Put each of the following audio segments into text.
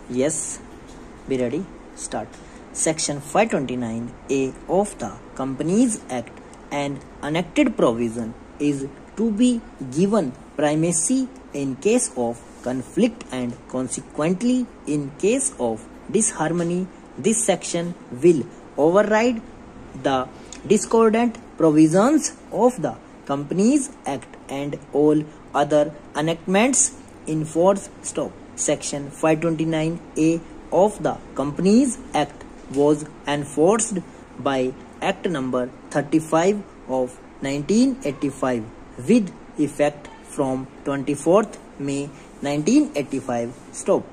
Yes, be ready. Start. Section 529A of the Companies Act, an enacted provision, is to be given primacy in case of conflict and consequently in case of disharmony. This section will override the discordant provisions of the Companies Act and all other enactments in force. Stop. Section 529A of the Companies Act was enforced by Act number 35 of 1985 with effect from 24th May 1985. Stop.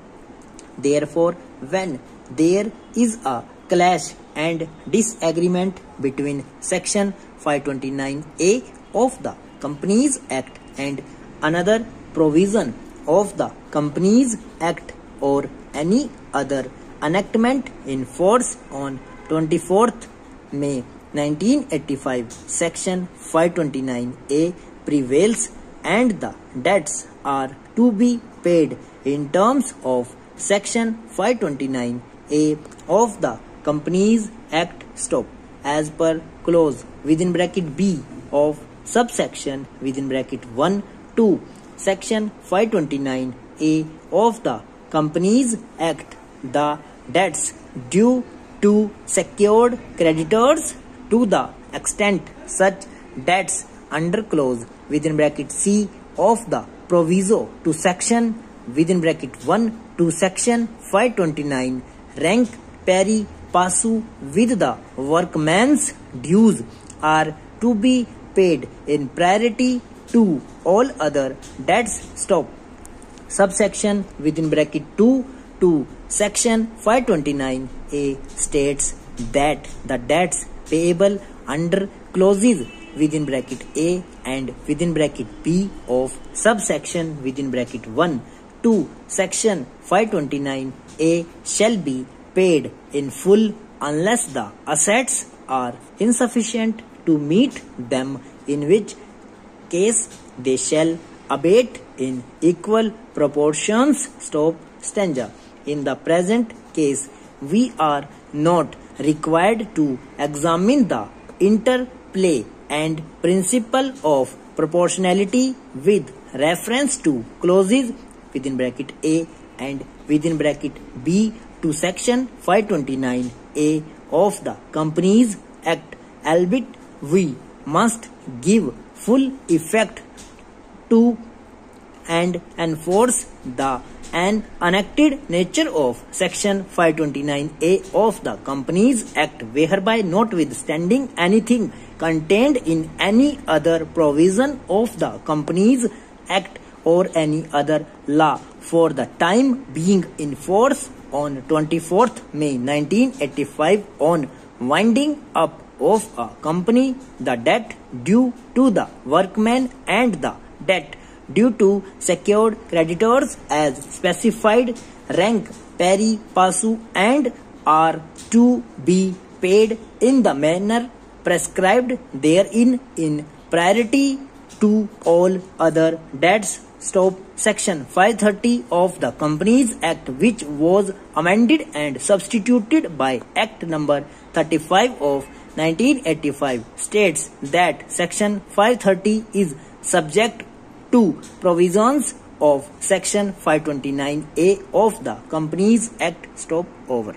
Therefore, when there is a clash and disagreement between Section 529A of the Companies Act and another provision of the Companies Act or any other enactment in force on 24th May 1985, Section 529A prevails and the debts are to be paid in terms of Section 529A of the Companies Act. Stop. As per clause within bracket B of subsection within bracket 1 to Section 529A of the Companies Act, the debts due to secured creditors to the extent such debts under clause within bracket C of the proviso to section within bracket 1 to Section 529 rank pari passu with the workman's dues are to be paid in priority to all other debts. Stop. Subsection within bracket 2 to Section 529A states that the debts payable under clauses within bracket A and within bracket B of subsection within bracket 1 to Section 529A shall be paid in full unless the assets are insufficient to meet them, in which case they shall abate in equal proportions. Stop. Stanza. In the present case, we are not required to examine the interplay and principle of proportionality with reference to clauses within bracket A and within bracket B to Section 529A of the Companies Act, albeit we must give full effect to and enforce the enacted nature of Section 529A of the Companies Act, whereby notwithstanding anything contained in any other provision of the Companies Act or any other law for the time being in force on 24th May 1985 on winding up of a company, the debt due to the workman and the debt due to secured creditors as specified rank pari passu and are to be paid in the manner prescribed therein in priority to all other debts. Stop. Section 530 of the Companies Act, which was amended and substituted by Act number 35 of 1985, states that Section 530 is subject to provisions of Section 529A of the Companies Act. Stop. Over.